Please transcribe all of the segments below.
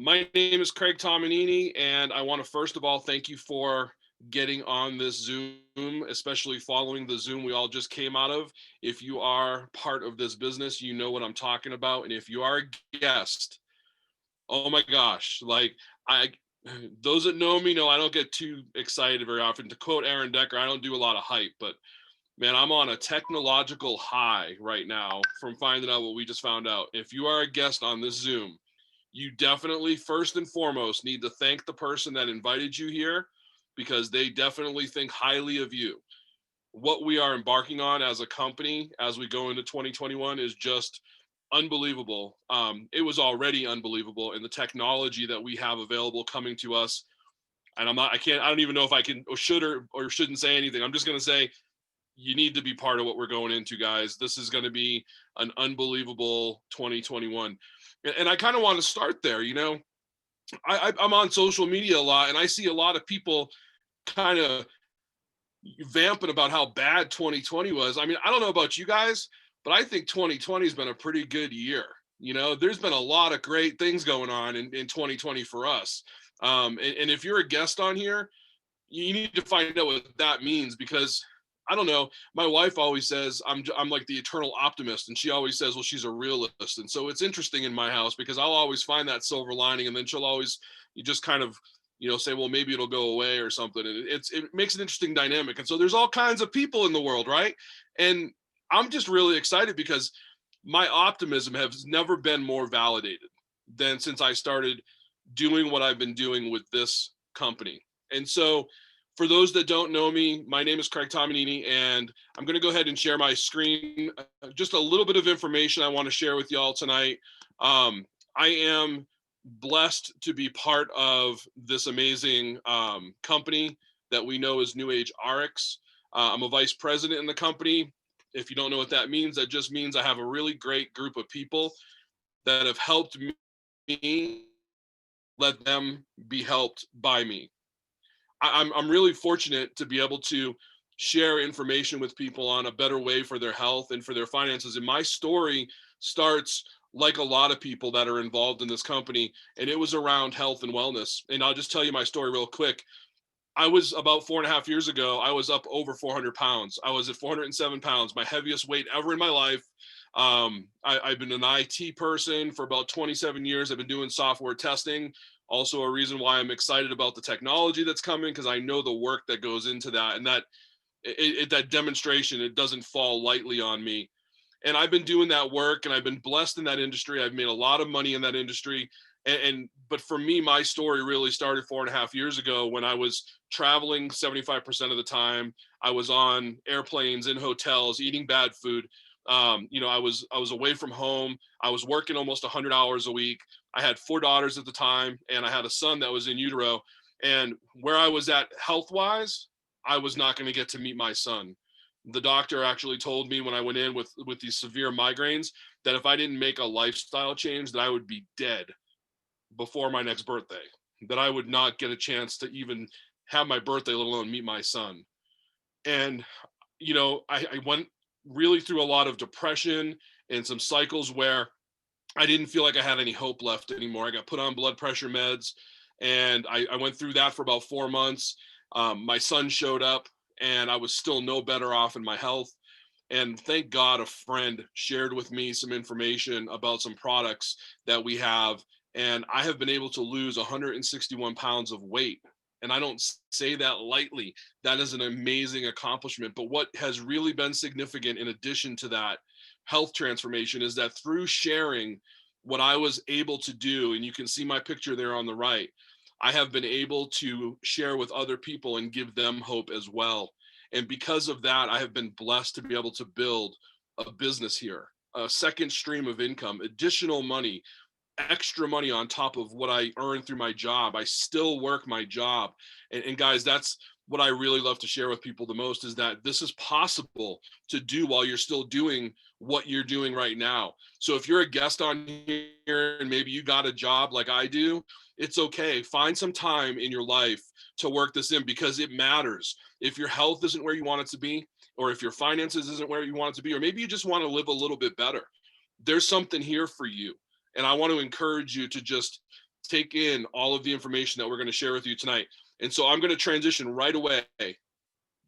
My name is Craig Tomanini, and I want to first of all thank you for getting on this Zoom, especially following the Zoom we all just came out of. If you are part of this business, you know what I'm talking about. And if you are a guest, oh my gosh, like I those that know me know I don't get too excited very often. To quote Aaron Decker, I don't do a lot of hype, but man, I'm on a technological high right now from finding out what we just found out. If you are a guest on this Zoom, you definitely, first and foremost, need to thank the person that invited you here because they definitely think highly of you. What we are embarking on as a company as we go into 2021 is just unbelievable. It was already unbelievable, and the technology that we have available coming to us. And I don't even know if I can or should or shouldn't say anything. I'm just going to say you need to be part of what we're going into, guys. This is going to be an unbelievable 2021. And I kind of want to start there. I'm on social media a lot, and I see a lot of people kind of vamping about how bad 2020 was. I mean, I don't know about you guys, but I think 2020 has been a pretty good year. There's been a lot of great things going on in 2020 for us. And if you're a guest on here, you need to find out what that means because I don't know. My wife always says I'm like the eternal optimist, and she always says, well, she's a realist. And so it's interesting in my house because I'll always find that silver lining, and then she'll always you just kind of say, well, maybe it'll go away or something. And it makes an interesting dynamic. And so there's all kinds of people in the world, right? And I'm just really excited because my optimism has never been more validated than since I started doing what I've been doing with this company. And so for those that don't know me, my name is Craig Tomanini, and I'm going to go ahead and share my screen. Just a little bit of information I want to share with y'all tonight. I am blessed to be part of this amazing company that we know as New Age ARIIX. I'm a vice president in the company. If you don't know what that just means I have a really great group of people that have helped me let them be helped by me. I'm really fortunate to be able to share information with people on a better way for their health and for their finances. And my story starts like a lot of people that are involved in this company, and it was around health and wellness. And I'll just tell you my story real quick. I was about 4.5 years ago, I was up over 400 pounds. I was at 407 pounds, my heaviest weight ever in my life. I've been an IT person for about 27 years. I've been doing software testing. Also a reason why I'm excited about the technology that's coming, because I know the work that goes into that, and that demonstration, it doesn't fall lightly on me. And I've been doing that work, and I've been blessed in that industry. I've made a lot of money in that industry. But for me, my story really started 4.5 years ago when I was traveling 75% of the time. I was on airplanes, in hotels, eating bad food. I was away from home. I was working almost 100 hours a week. I had 4 daughters at the time, and I had a son that was in utero. And where I was at health wise, I was not going to get to meet my son. The doctor actually told me when I went in with these severe migraines that if I didn't make a lifestyle change, that I would be dead before my next birthday, that I would not get a chance to even have my birthday, let alone meet my son. And, I went really through a lot of depression and some cycles where I didn't feel like I had any hope left anymore. I got put on blood pressure meds, and I went through that for about 4 months. My son showed up, and I was still no better off in my health. And thank God a friend shared with me some information about some products that we have. And I have been able to lose 161 pounds of weight. And I don't say that lightly. That is an amazing accomplishment. But what has really been significant in addition to that health transformation is that through sharing what I was able to do, and you can see my picture there on the right, I have been able to share with other people and give them hope as well. And because of that, I have been blessed to be able to build a business here, a second stream of income, additional money, extra money on top of what I earn through my job. I still work my job. And guys, that's what I really love to share with people the most, is that this is possible to do while you're still doing what you're doing right now. So if you're a guest on here and maybe you got a job like I do, it's okay. Find some time in your life to work this in, because it matters. If your health isn't where you want it to be, or if your finances isn't where you want it to be, or maybe you just want to live a little bit better, there's something here for you. And I want to encourage you to just take in all of the information that we're going to share with you tonight. And so I'm going to transition right away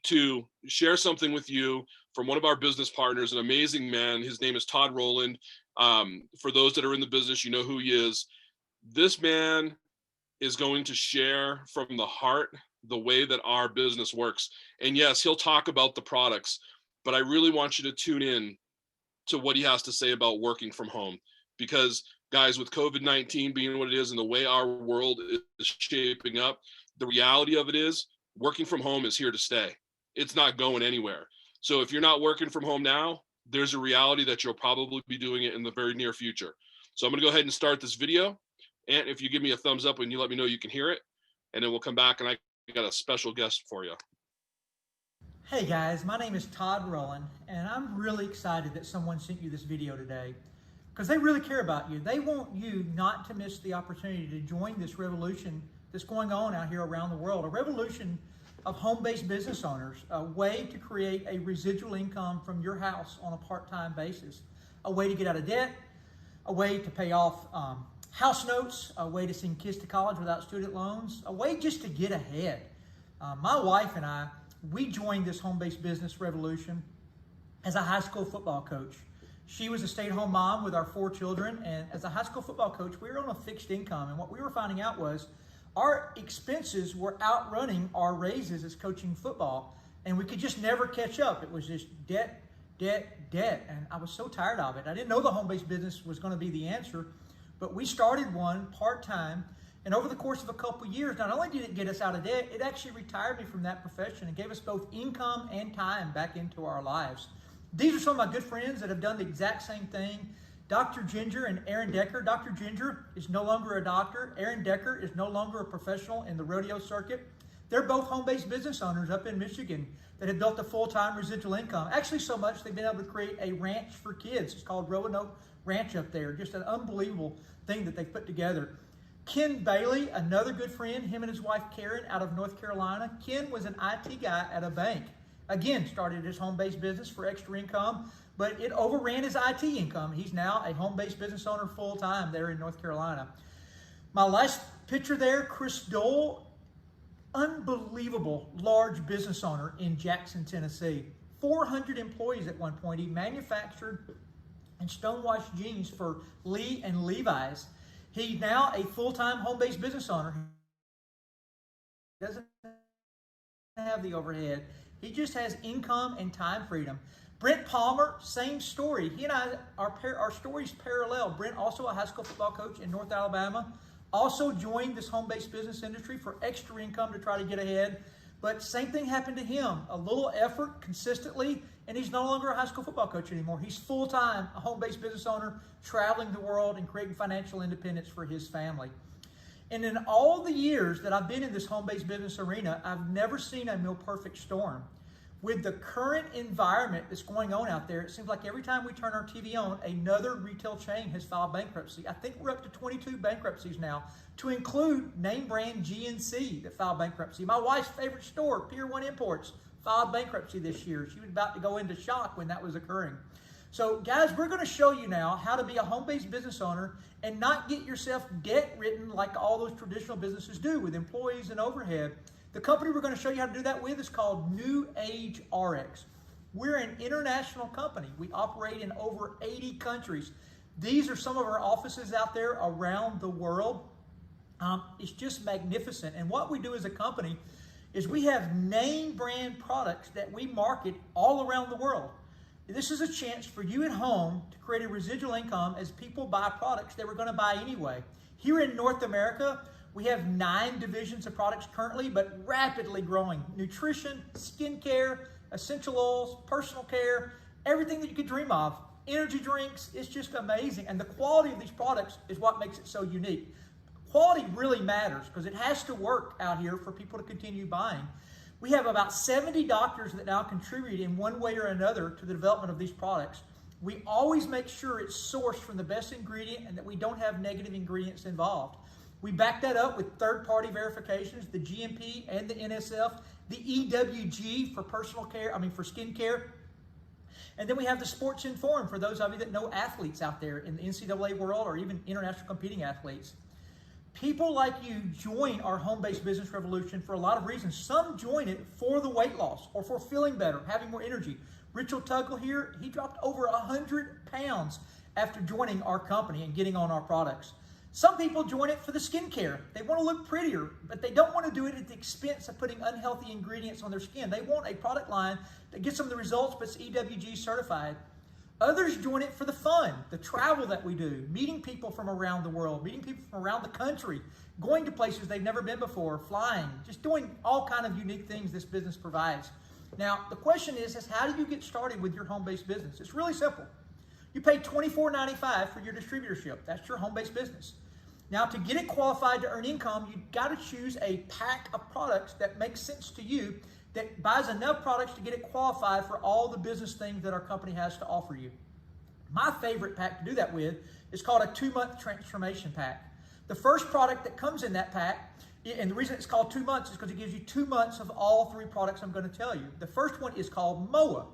to share something with you from one of our business partners, an amazing man. His name is Todd Roland. For those that are in the business, you know who he is. This man is going to share from the heart the way that our business works. And yes, he'll talk about the products, but I really want you to tune in to what he has to say about working from home. Because guys, with COVID-19 being what it is and the way our world is shaping up, the reality of it is working from home is here to stay. It's not going anywhere. So if you're not working from home now, there's a reality that you'll probably be doing it in the very near future. So I'm going to go ahead and start this video. And if you give me a thumbs up and you let me know you can hear it, and then we'll come back and I got a special guest for you. Hey guys, my name is Todd Roland, and I'm really excited that someone sent you this video today because they really care about you. They want you not to miss the opportunity to join this revolution that's going on out here around the world, a revolution of home-based business owners, a way to create a residual income from your house on a part-time basis, a way to get out of debt, a way to pay off house notes, a way to send kids to college without student loans, a way just to get ahead. My wife and I, we joined this home-based business revolution as a high school football coach. She was a stay-at-home mom with our 4 children, and as a high school football coach, we were on a fixed income, and what we were finding out was our expenses were outrunning our raises as coaching football, and we could just never catch up. It was just debt, debt, debt, and I was so tired of it. I didn't know the home-based business was going to be the answer, but we started one part-time. And over the course of a couple of years, not only did it get us out of debt, it actually retired me from that profession and gave us both income and time back into our lives. These are some of my good friends that have done the exact same thing. Dr. Ginger and Aaron Decker. Dr. Ginger is no longer a doctor. Aaron Decker is no longer a professional in the rodeo circuit. They're both home-based business owners up in Michigan that have built a full-time residual income. Actually, so much they've been able to create a ranch for kids. It's called Roanoke Ranch up there. Just an unbelievable thing that they've put together. Ken Bailey, another good friend, him and his wife Karen out of North Carolina. Ken was an IT guy at a bank. Again, started his home-based business for extra income, but it overran his IT income. He's now a home-based business owner full-time there in North Carolina. My last picture there, Chris Dole, unbelievable large business owner in Jackson, Tennessee. 400 employees at one point. He manufactured and stonewashed jeans for Lee and Levi's. He's now a full-time home-based business owner. He doesn't have the overhead. He just has income and time freedom. Brent Palmer, same story. He and I, our stories parallel. Brent, also a high school football coach in North Alabama, also joined this home-based business industry for extra income to try to get ahead. But same thing happened to him. A little effort consistently, and he's no longer a high school football coach anymore. He's full-time, a home-based business owner, traveling the world and creating financial independence for his family. And in all the years that I've been in this home-based business arena, I've never seen a more perfect storm. With the current environment that's going on out there, it seems like every time we turn our TV on, another retail chain has filed bankruptcy. I think we're up to 22 bankruptcies now, to include name brand GNC that filed bankruptcy. My wife's favorite store, Pier 1 Imports, filed bankruptcy this year. She was about to go into shock when that was occurring. So guys, we're going to show you now how to be a home-based business owner and not get yourself debt-ridden like all those traditional businesses do with employees and overhead. The company we're going to show you how to do that with is called New Age ARIIX. We're an international company. We operate in over 80 countries. These are some of our offices out there around the world. It's just magnificent. And what we do as a company is we have name brand products that we market all around the world. This is a chance for you at home to create a residual income as people buy products they were going to buy anyway. Here in North America, we have 9 divisions of products currently, but rapidly growing. Nutrition, skincare, essential oils, personal care, everything that you could dream of. Energy drinks, it's just amazing. And the quality of these products is what makes it so unique. Quality really matters because it has to work out here for people to continue buying. We have about 70 doctors that now contribute in one way or another to the development of these products. We always make sure it's sourced from the best ingredient and that we don't have negative ingredients involved. We back that up with third-party verifications, the GMP and the NSF, the EWG for personal care, for skin care. And then we have the Sports Informed for those of you that know athletes out there in the NCAA world or even international competing athletes. People like you join our home-based business revolution for a lot of reasons. Some join it for the weight loss or for feeling better, having more energy. Richard Tuggle here, he dropped over 100 pounds after joining our company and getting on our products. Some people join it for the skincare. They want to look prettier, but they don't want to do it at the expense of putting unhealthy ingredients on their skin. They want a product line that gets them the results, but it's EWG certified. Others join it for the fun, the travel that we do, meeting people from around the world, meeting people from around the country, going to places they've never been before, flying, just doing all kind of unique things this business provides. Now, the question is how do you get started with your home-based business? It's really simple. You pay $24.95 for your distributorship. That's your home-based business. Now, to get it qualified to earn income, you've got to choose a pack of products that makes sense to you, that buys enough products to get it qualified for all the business things that our company has to offer you. My favorite pack to do that with is called a 2-month transformation pack. The first product that comes in that pack, and the reason it's called 2 months is because it gives you 2 months of all 3 products I'm going to tell you. The first one is called Moa.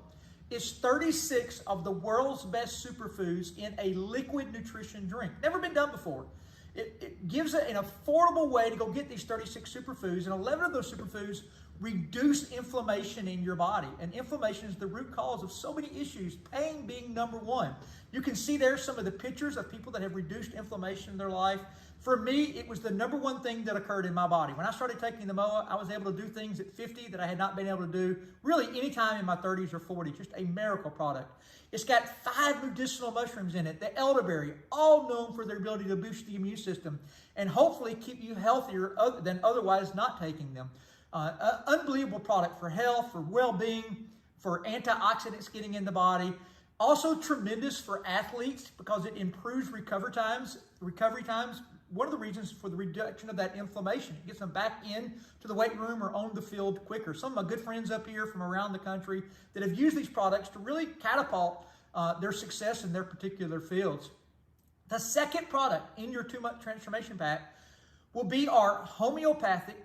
It's 36 of the world's best superfoods in a liquid nutrition drink. Never been done before. It gives an affordable way to go get these 36 superfoods, and 11 of those superfoods reduce inflammation in your body. And inflammation is the root cause of so many issues, pain being number one. You can see there some of the pictures of people that have reduced inflammation in their life. For me, it was the number one thing that occurred in my body. When I started taking the Moa, I was able to do things at 50 that I had not been able to do really any time in my 30s or 40s. Just a miracle product. It's got 5 medicinal mushrooms in it, the elderberry, all known for their ability to boost the immune system and hopefully keep you healthier than otherwise not taking them. Unbelievable product for health, for well-being, for antioxidants getting in the body. Also tremendous for athletes because it improves recovery times. One of the reasons for the reduction of that inflammation. It gets them back in to the weight room or on the field quicker. Some of my good friends up here from around the country that have used these products to really catapult their success in their particular fields. The second product in your 2-month transformation pack will be our homeopathic,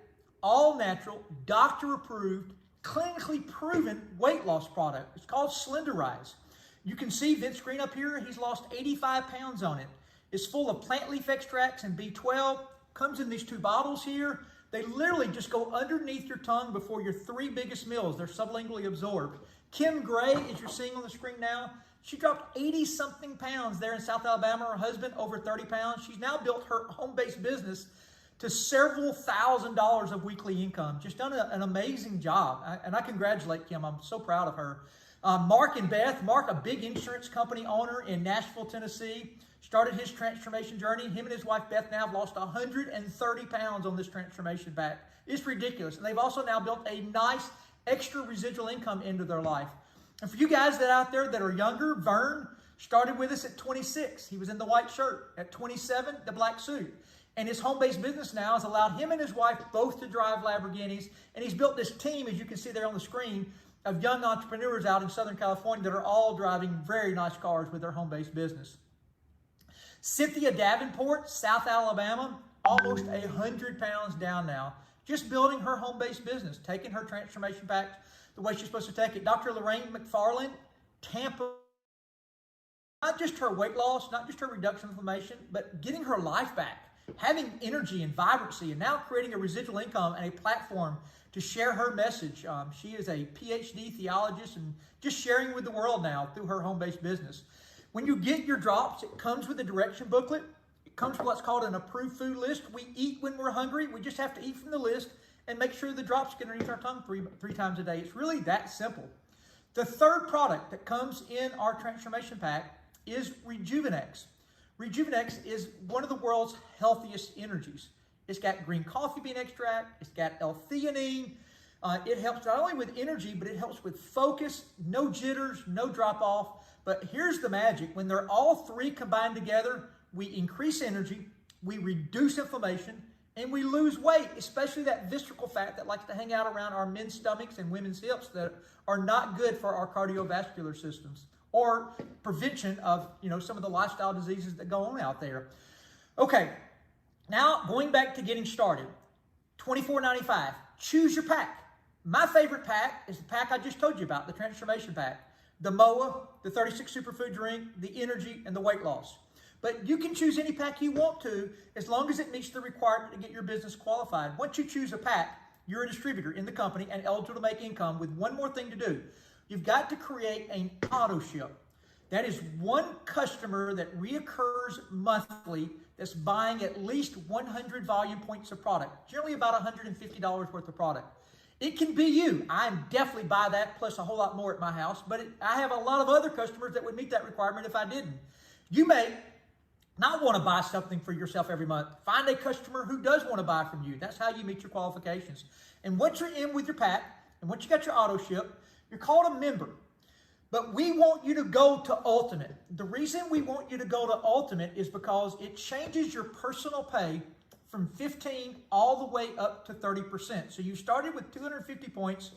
all-natural, doctor-approved, clinically proven weight loss product. It's called Slenderize. You can see Vince Green up here. He's lost 85 pounds on it. It's full of plant leaf extracts and B12. Comes in these 2 bottles here. They literally just go underneath your tongue before your 3 biggest meals. They're sublingually absorbed. Kim Gray, as you're seeing on the screen now, she dropped 80-something pounds there in South Alabama. Her husband, over 30 pounds. She's now built her home-based business to several $1,000s of weekly income. Just done an amazing job. And I congratulate Kim. I'm so proud of her. Mark and Beth. Mark, a big insurance company owner in Nashville, Tennessee. Started his transformation journey. Him and his wife, Beth, now have lost 130 pounds on this transformation pack. It's ridiculous. And they've also now built a nice extra residual income into their life. And for you guys that out there that are younger, Vern started with us at 26. He was in the white shirt. At 27, the black suit. And his home-based business now has allowed him and his wife both to drive Lamborghinis. And he's built this team, as you can see there on the screen, of young entrepreneurs out in Southern California that are all driving very nice cars with their home-based business. Cynthia Davenport, South Alabama, almost 100 pounds down now. Just building her home-based business, taking her transformation back the way she's supposed to take it. Dr. Lorraine McFarland, Tampa. Not just her weight loss, not just her reduction of inflammation, but getting her life back, having energy and vibrancy, and now creating a residual income and a platform to share her message. She is a PhD theologist and just sharing with the world now through her home-based business. When you get your drops, it comes with a direction booklet. It comes with what's called an approved food list. We eat when we're hungry. We just have to eat from the list and make sure the drops get underneath our tongue three times a day. It's really that simple. The third product that comes in our transformation pack is Rejuvenex. Rejuvenex is one of the world's healthiest energies. It's got green coffee bean extract. It's got L-theanine. It helps not only with energy, but it helps with focus, no jitters, no drop off. But here's the magic. When they're all 3 combined together, we increase energy, we reduce inflammation, and we lose weight, especially that visceral fat that likes to hang out around our men's stomachs and women's hips that are not good for our cardiovascular systems or prevention of, some of the lifestyle diseases that go on out there. Okay, now going back to getting started, $24.95. Choose your pack. My favorite pack is the pack I just told you about, the transformation pack. The Moa, the 36 superfood drink, the energy, and the weight loss. But you can choose any pack you want to as long as it meets the requirement to get your business qualified. Once you choose a pack, you're a distributor in the company and eligible to make income with one more thing to do. You've got to create an auto ship. That is one customer that reoccurs monthly that's buying at least 100 volume points of product, generally about $150 worth of product. It can be you. I'm definitely buy that plus a whole lot more at my house, but I have a lot of other customers that would meet that requirement if I didn't. You may not want to buy something for yourself every month. Find a customer who does want to buy from you. That's how you meet your qualifications. And once you're in with your pack, and once you got your auto ship, you're called a member. But we want you to go to Ultimate. The reason we want you to go to Ultimate is because it changes your personal pay from 15 all the way up to 30%. So you started with 250 points.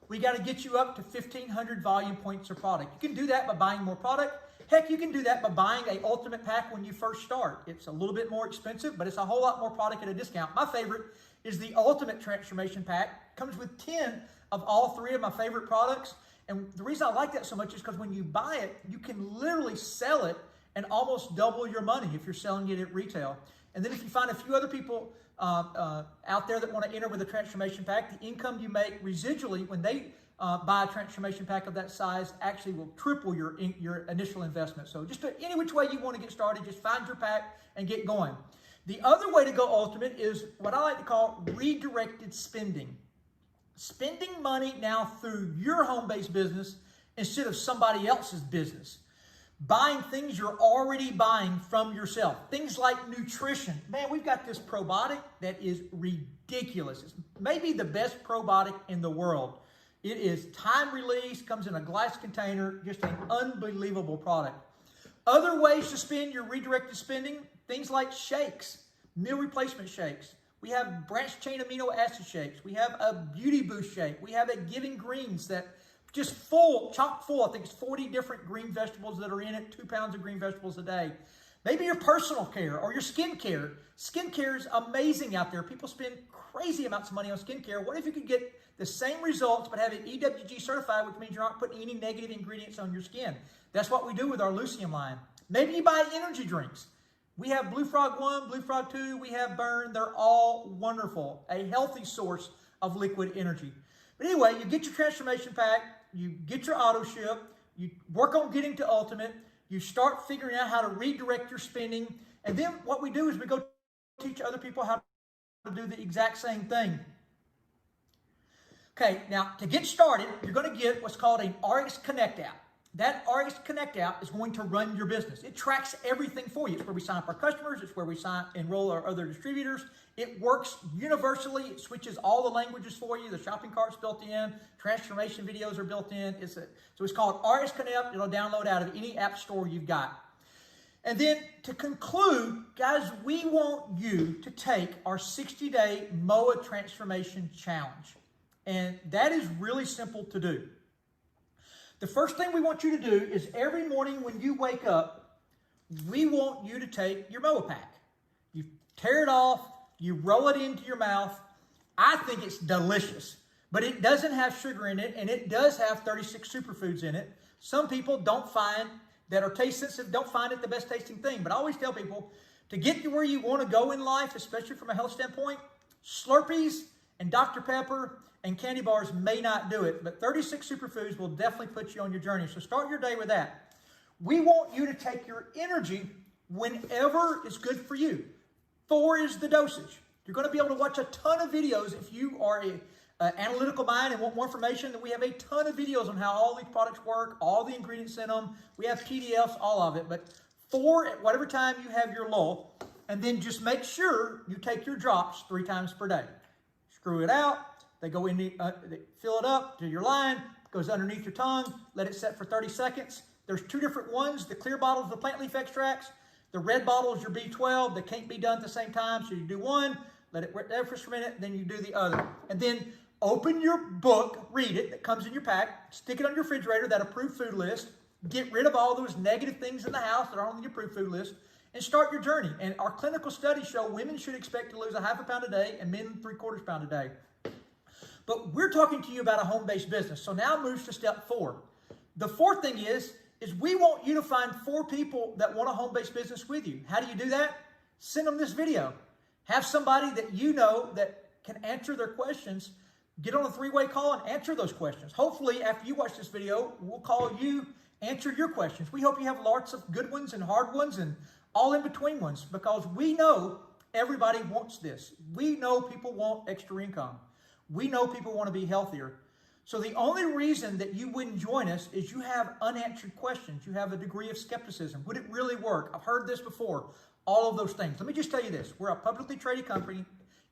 We got to get you up to 1,500 volume points of product. You can do that by buying more product. Heck, you can do that by buying an Ultimate pack when you first start. It's a little bit more expensive, but it's a whole lot more product at a discount. My favorite is the Ultimate Transformation Pack. Comes with 10 of all 3 of my favorite products. And the reason I like that so much is because when you buy it, you can literally sell it and almost double your money if you're selling it at retail. And then if you find a few other people out there that want to enter with a transformation pack, the income you make residually when they buy a transformation pack of that size actually will triple your initial investment. So just any which way you want to get started, just find your pack and get going. The other way to go Ultimate is what I like to call redirected spending. Spending money now through your home-based business instead of somebody else's business. Buying things you're already buying from yourself. Things like nutrition. Man, we've got this probiotic that is ridiculous. It's maybe the best probiotic in the world. It is time release, comes in a glass container, just an unbelievable product. Other ways to spend your redirected spending, things like shakes, meal replacement shakes. We have branched chain amino acid shakes. We have a beauty boost shake. We have a Giving Greens that just full, chock full. I think it's 40 different green vegetables that are in it, 2 pounds of green vegetables a day. Maybe your personal care or your skin care. Skin care is amazing out there. People spend crazy amounts of money on skin care. What if you could get the same results but have it EWG certified, which means you're not putting any negative ingredients on your skin? That's what we do with our Lucium line. Maybe you buy energy drinks. We have Blue Frog 1, Blue Frog 2, we have Burn. They're all wonderful. A healthy source of liquid energy. But anyway, you get your transformation pack, you get your auto ship, you work on getting to Ultimate, you start figuring out how to redirect your spending, and then what we do is we go teach other people how to do the exact same thing. Okay, now to get started, you're going to get what's called an ARIIX Connect app. That ARIIX Connect app is going to run your business. It tracks everything for you. It's where we sign up our customers. It's where we enroll our other distributors. It works universally. It switches all the languages for you. The shopping cart's built in. Transformation videos are built in. So it's called ARIIX Connect. It'll download out of any app store you've got. And then to conclude, guys, we want you to take our 60-day Moa Transformation Challenge. And that is really simple to do. The first thing we want you to do is every morning when you wake up, we want you to take your Moa pack. You tear it off, you roll it into your mouth. I think it's delicious, but it doesn't have sugar in it, and it does have 36 superfoods in it. Some people that are taste sensitive don't find it the best tasting thing, but I always tell people to get to where you want to go in life, especially from a health standpoint, Slurpees and Dr. Pepper and candy bars may not do it, but 36 superfoods will definitely put you on your journey. So start your day with that. We want you to take your energy whenever is good for you. 4 is the dosage. You're going to be able to watch a ton of videos if you are an analytical mind and want more information. Then we have a ton of videos on how all these products work, all the ingredients in them. We have PDFs, all of it. But 4 at whatever time you have your lull, and then just make sure you take your drops 3 times per day. Screw it out. They go in, they fill it up to your line, goes underneath your tongue, let it set for 30 seconds. There's 2 different ones. The clear bottles, the plant leaf extracts. The red bottle is your B12. They can't be done at the same time, so you do one, let it there for a minute, then you do the other. And then open your book, read it, that comes in your pack, stick it on your refrigerator, that approved food list, get rid of all those negative things in the house that are on the approved food list, and start your journey. And our clinical studies show women should expect to lose a ½ pound a day and men 3/4 pound a day. But we're talking to you about a home-based business. So now it moves to step 4. The 4th thing is is we want you to find 4 people that want a home-based business with you. How do you do that? Send them this video. Have somebody that you know that can answer their questions. Get on a 3-way call and answer those questions. Hopefully, after you watch this video, we'll call you, answer your questions. We hope you have lots of good ones and hard ones and all in between ones, because we know everybody wants this. We know people want extra income. We know people want to be healthier. So the only reason that you wouldn't join us is you have unanswered questions. You have a degree of skepticism. Would it really work? I've heard this before. All of those things. Let me just tell you this. We're a publicly traded company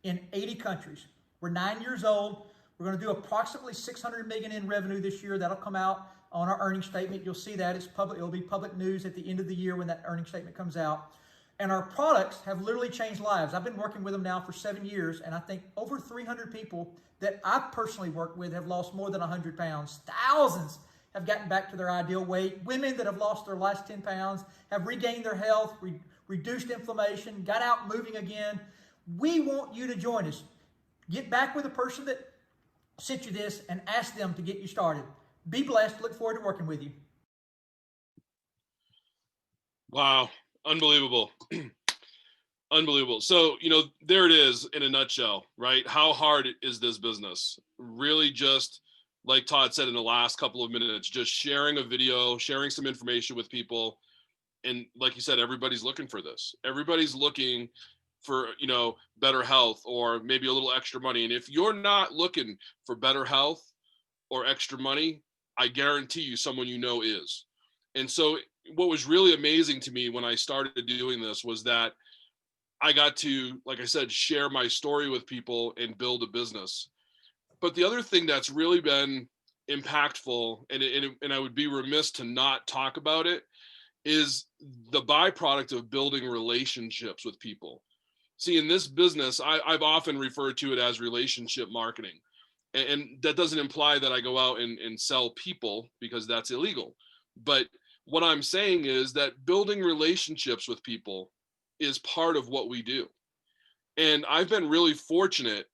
in 80 countries. We're 9 years old. We're going to do approximately $600 million in revenue this year. That'll come out on our earnings statement. You'll see that. It's public. It'll be public news at the end of the year when that earnings statement comes out. And our products have literally changed lives. I've been working with them now for 7 years, and I think over 300 people that I've personally worked with have lost more than 100 pounds. Thousands have gotten back to their ideal weight. Women that have lost their last 10 pounds have regained their health, reduced inflammation, got out moving again. We want you to join us. Get back with the person that sent you this and ask them to get you started. Be blessed. Look forward to working with you. Wow. Unbelievable. Unbelievable. So, there it is in a nutshell, right? How hard is this business? Really, just like Todd said in the last couple of minutes, just sharing a video, sharing some information with people. And like you said, everybody's looking for this. Everybody's looking for, better health or maybe a little extra money. And if you're not looking for better health or extra money, I guarantee you someone is. And so what was really amazing to me when I started doing this was that I got to, like I said, share my story with people and build a business. But the other thing that's really been impactful, and I would be remiss to not talk about it, is the byproduct of building relationships with people. See, in this business, I've often referred to it as relationship marketing. And that doesn't imply that I go out and sell people, because that's illegal. But what I'm saying is that building relationships with people is part of what we do. And I've been really fortunate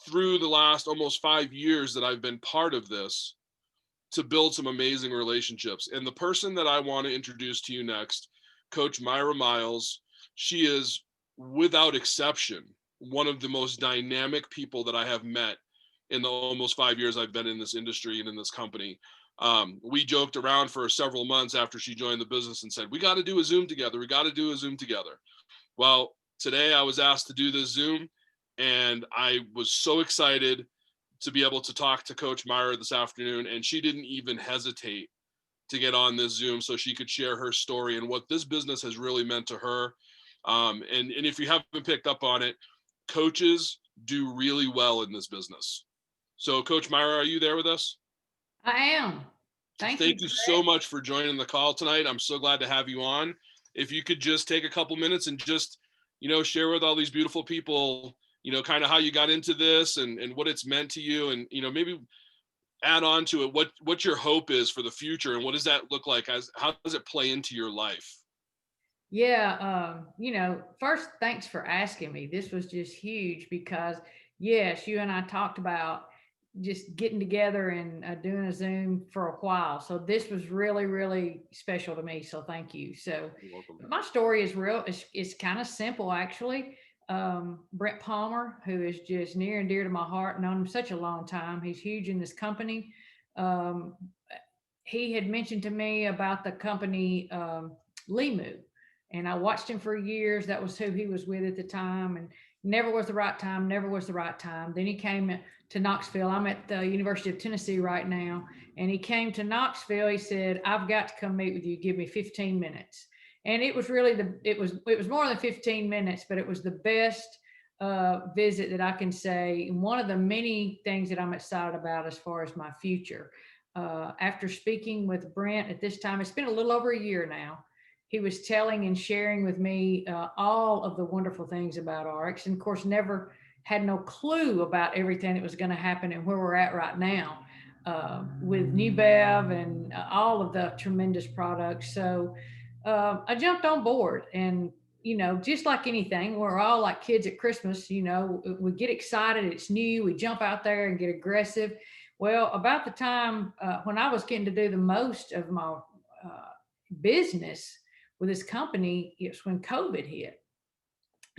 through the last almost 5 years that I've been part of this to build some amazing relationships. And the person that I want to introduce to you next, Coach Myra Miles, she is without exception one of the most dynamic people that I have met in the almost 5 years I've been in this industry and in this company. We joked around for several months after she joined the business and said, we got to do a Zoom together. We got to do a Zoom together. Well, today I was asked to do this Zoom, and I was so excited to be able to talk to Coach Myra this afternoon. And she didn't even hesitate to get on this Zoom so she could share her story and what this business has really meant to her. And if you haven't picked up on it, coaches do really well in this business. So Coach Myra, are you there with us? I am. Thank you so much for joining the call tonight. I'm so glad to have you on. If you could just take a couple minutes and just, share with all these beautiful people, kind of how you got into this and what it's meant to you, and, maybe add on to it what your hope is for the future, and what does that look like, how does it play into your life? Yeah. First, thanks for asking me. This was just huge because, yes, you and I talked about just getting together and doing a Zoom for a while. So this was really, really special to me. So thank you. So my story is real. It's kind of simple, actually. Brent Palmer, who is just near and dear to my heart, known him such a long time. He's huge in this company. He had mentioned to me about the company Limu, and I watched him for years. That was who he was with at the time, and never was the right time. Then he came to Knoxville. I'm at the University of Tennessee right now, and he came to Knoxville. He said, I've got to come meet with you. Give me 15 minutes. And it was really it was more than 15 minutes, but it was the best visit that I can say. And one of the many things that I'm excited about as far as my future. After speaking with Brent at this time, it's been a little over a year now. He was telling and sharing with me all of the wonderful things about ARIIX, and of course, never had no clue about everything that was going to happen and where we're at right now with New Bev and all of the tremendous products. So I jumped on board, and just like anything, we're all like kids at Christmas. We get excited, it's new, we jump out there and get aggressive. Well, about the time when I was getting to do the most of my business with this company, it's when COVID hit.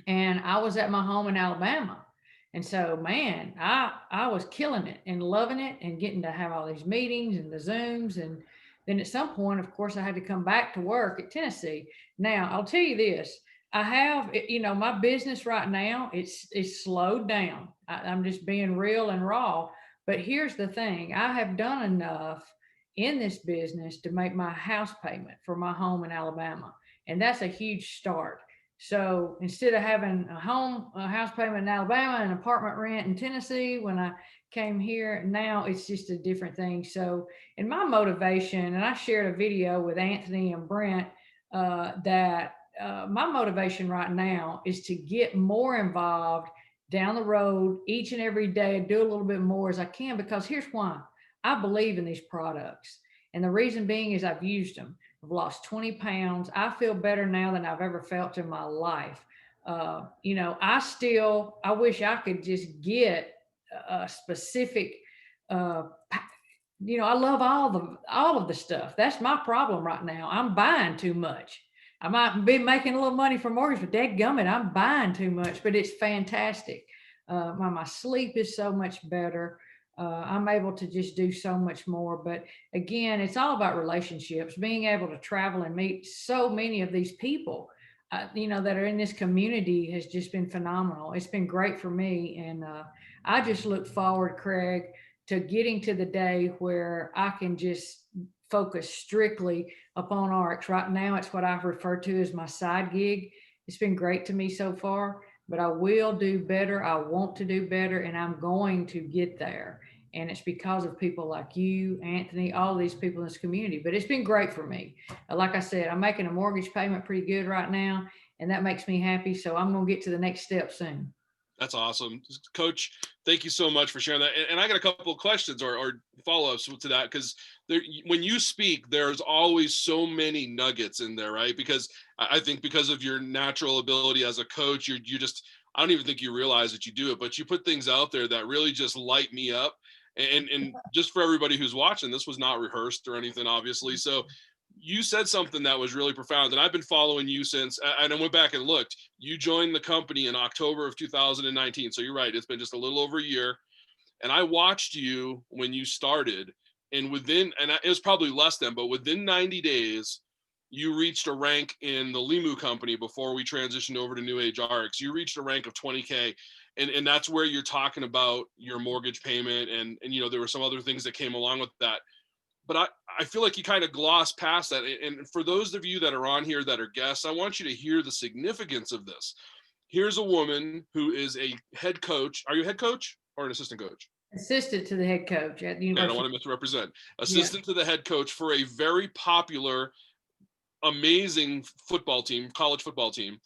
And I was at my home in Alabama. And so, man, I was killing it and loving it and getting to have all these meetings and the Zooms. And then at some point, of course, I had to come back to work at Tennessee. Now, I'll tell you this. I have, my business right now, it's slowed down. I'm just being real and raw. But here's the thing. I have done enough in this business to make my house payment for my home in Alabama. And that's a huge start. So instead of having a house payment in Alabama and apartment rent in Tennessee, when I came here, now it's just a different thing. So, and my motivation, and I shared a video with Anthony and Brent that my motivation right now is to get more involved down the road each and every day and do a little bit more as I can, because here's why. I believe in these products. And the reason being is I've used them. I've lost 20 pounds. I feel better now than I've ever felt in my life. I wish I could just get a specific, I love all of the stuff. That's my problem right now. I'm buying too much. I might be making a little money from mortgage, but dadgummit, I'm buying too much, but it's fantastic. My sleep is so much better. I'm able to just do so much more. But again, it's all about relationships, being able to travel and meet so many of these people, that are in this community has just been phenomenal. It's been great for me. And I just look forward, Craig, to getting to the day where I can just focus strictly upon ARIIX. Right now, it's what I refer to as my side gig. It's been great to me so far, but I will do better. I want to do better, and I'm going to get there. And it's because of people like you, Anthony, all these people in this community. But it's been great for me. Like I said, I'm making a mortgage payment pretty good right now, and that makes me happy. So I'm going to get to the next step soon. That's awesome. Coach, thank you so much for sharing that. And I got a couple of questions or follow-ups to that, because when you speak, there's always so many nuggets in there, right? Because I think because of your natural ability as a coach, you just, I don't even think you realize that you do it, but you put things out there that really just light me up. And just for everybody who's watching, this was not rehearsed or anything, obviously. So you said something that was really profound, and I've been following you since, and I went back and looked. You joined the company in October of 2019. So you're right. It's been just a little over a year. And I watched you when you started, and it was probably less than, but within 90 days, you reached a rank in the Limu company before we transitioned over to New Age ARIIX. You reached a rank of 20K. And that's where you're talking about your mortgage payment. And there were some other things that came along with that. But I feel like you kind of glossed past that. And for those of you that are on here that are guests, I want you to hear the significance of this. Here's a woman who is a head coach. Are you a head coach or an assistant coach? Assistant to the head coach at the university. I don't want to misrepresent. Assistant to the head coach for a very popular, amazing football team, college football team.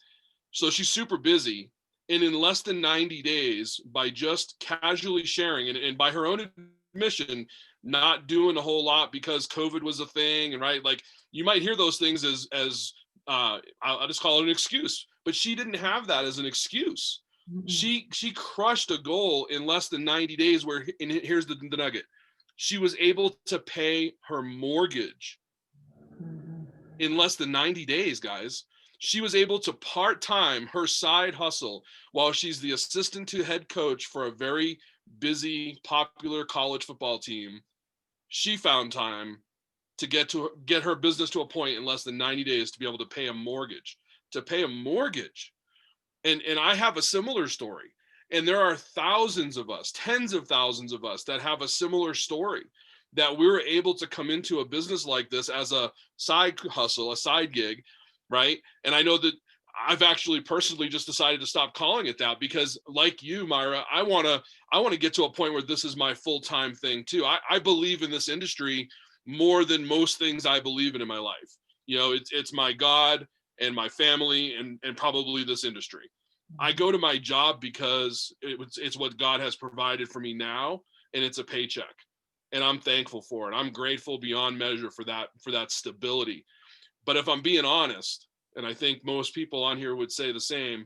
So she's super busy. And in less than 90 days, by just casually sharing, and by her own admission, not doing a whole lot because COVID was a thing, and right, like you might hear those things as I'll just call it an excuse, but she didn't have that as an excuse. Mm-hmm. She crushed a goal in less than 90 days. And here's the nugget: she was able to pay her mortgage in less than 90 days, guys. She was able to part-time her side hustle while she's the assistant to head coach for a very busy, popular college football team. She found time to get her business to a point in less than 90 days to be able to pay a mortgage. And I have a similar story. And there are thousands of us, tens of thousands of us that have a similar story, that we were able to come into a business like this as a side hustle, a side gig, right? And I know that I've actually personally just decided to stop calling it that, because like you, Myra, I want to get to a point where this is my full-time thing too. I believe in this industry more than most things I believe in my life. It's my God and my family and probably this industry. I go to my job because it's what God has provided for me now, and it's a paycheck. And I'm thankful for it. I'm grateful beyond measure for that stability. But if I'm being honest, and I think most people on here would say the same,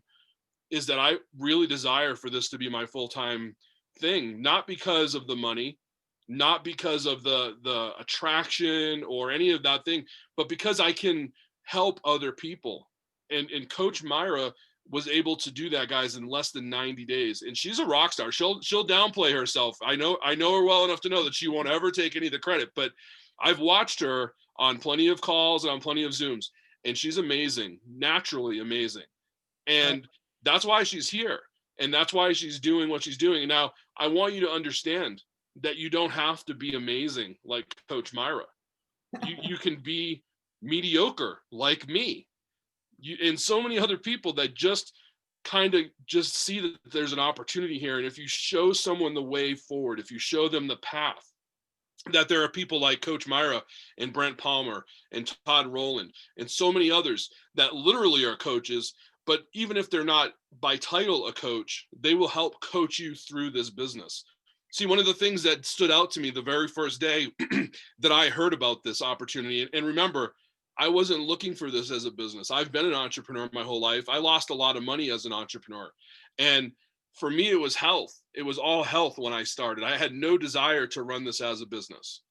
is that I really desire for this to be my full-time thing, not because of the money, not because of the attraction or any of that thing, but because I can help other people. And Coach Myra was able to do that, guys, in less than 90 days. And she's a rock star. She'll downplay herself. I know her well enough to know that she won't ever take any of the credit, but I've watched her on plenty of calls and on plenty of Zooms, and she's amazing, naturally amazing. And that's why she's here. And that's why she's doing what she's doing. Now, I want you to understand that you don't have to be amazing like Coach Myra. You can be mediocre like me. And so many other people that just kind of just see that there's an opportunity here. And if you show someone the way forward, if you show them the path, that there are people like Coach Myra and Brent Palmer and Todd Roland and so many others that literally are coaches, but even if they're not by title a coach, they will help coach you through this business. See, one of the things that stood out to me the very first day that I heard about this opportunity, and remember, I wasn't looking for this as a business. I've been an entrepreneur my whole life. I lost a lot of money as an entrepreneur. And for me, it was health. It was all health when I started. I had no desire to run this as a business.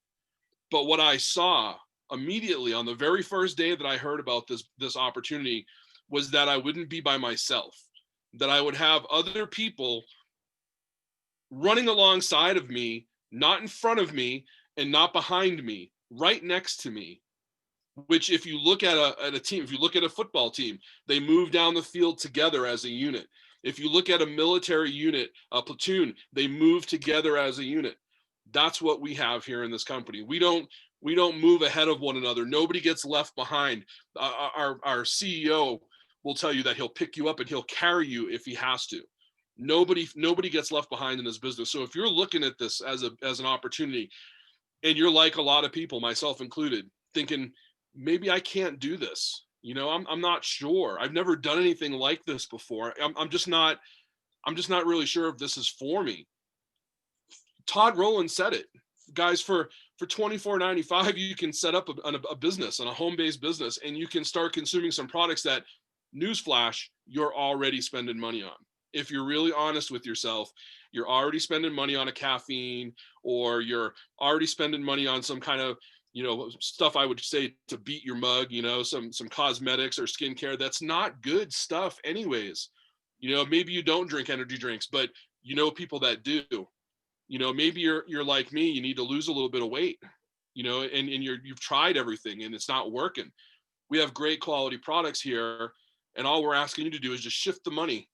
But what I saw immediately on the very first day that I heard about this opportunity was that I wouldn't be by myself, that I would have other people running alongside of me, not in front of me and not behind me, right next to me. Which, if you look at a team, if you look at a football team, they move down the field together as a unit. If you look at a military unit, a platoon, they move together as a unit. That's what we have here in this company. We don't move ahead of one another. Nobody gets left behind. Our CEO will tell you that he'll pick you up and he'll carry you if he has to. Nobody gets left behind in this business. So if you're looking at this as an opportunity, and you're like a lot of people, myself included, thinking, maybe I can't do this. You know, I'm not sure. I've never done anything like this before. I'm just not really sure if this is for me. Todd Roland said it, guys, for $24.95, you can set up a business, and a home-based business, and you can start consuming some products that, newsflash, you're already spending money on. If you're really honest with yourself, you're already spending money on a caffeine, or you're already spending money on some kind of, you know, stuff I would say to beat your mug, you know, some cosmetics or skincare. That's not good stuff anyways. You know, maybe you don't drink energy drinks, but you know people that do. You know, maybe you're like me, you need to lose a little bit of weight, you know, and you've tried everything and it's not working. We have great quality products here, and all we're asking you to do is just shift the money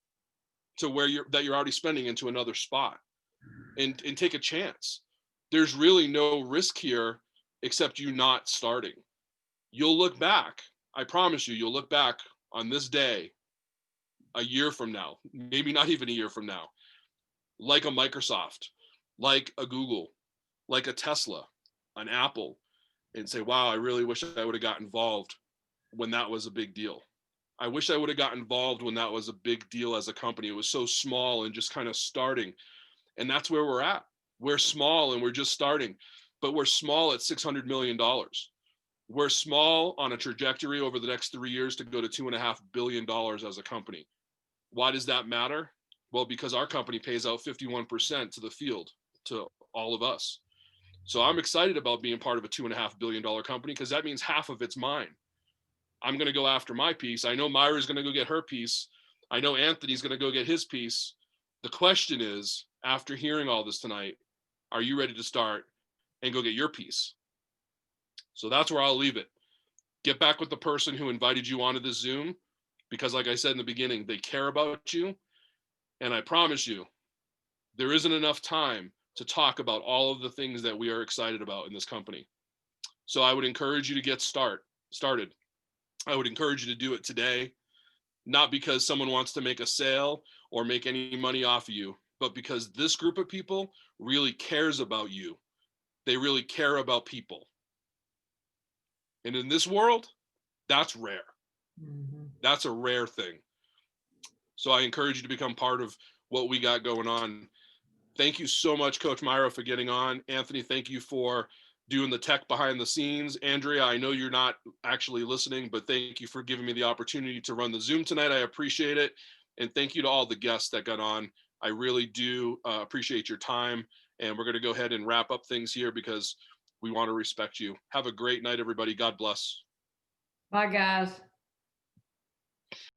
to where you're already spending into another spot, and take a chance. There's really no risk here except you not starting. You'll look back. I promise you'll look back on this day a year from now, maybe not even a year from now, like a Microsoft, like a Google, like a Tesla, an Apple, and say, wow, I really wish I would have got involved when that was a big deal. I wish I would have got involved when that was a big deal as a company. It was so small and just kind of starting. And that's where we're at. We're small and we're just starting, but we're small at $600 million. We're small on a trajectory over the next 3 years to go to $2.5 billion as a company. Why does that matter? Well, because our company pays out 51% to the field, to all of us. So I'm excited about being part of a $2.5 billion company, because that means half of it's mine. I'm going to go after my piece. I know Myra's going to go get her piece. I know Anthony's going to go get his piece. The question is, after hearing all this tonight, are you ready to start and go get your piece? So that's where I'll leave it. Get back with the person who invited you onto this Zoom, because like I said in the beginning, they care about you. And I promise you, there isn't enough time to talk about all of the things that we are excited about in this company. So I would encourage you to get started. I would encourage you to do it today, not because someone wants to make a sale or make any money off of you, but because this group of people really cares about you. They really care about people. And in this world, that's rare. Mm-hmm. That's a rare thing. So I encourage you to become part of what we got going on. Thank you so much, Coach Myra, for getting on. Anthony, thank you for doing the tech behind the scenes. Andrea, I know you're not actually listening, but thank you for giving me the opportunity to run the Zoom tonight. I appreciate it. And thank you to all the guests that got on. I really do appreciate your time And we're going to go ahead and wrap up things here because we want to respect you. Have a great night, everybody. God bless. Bye, guys.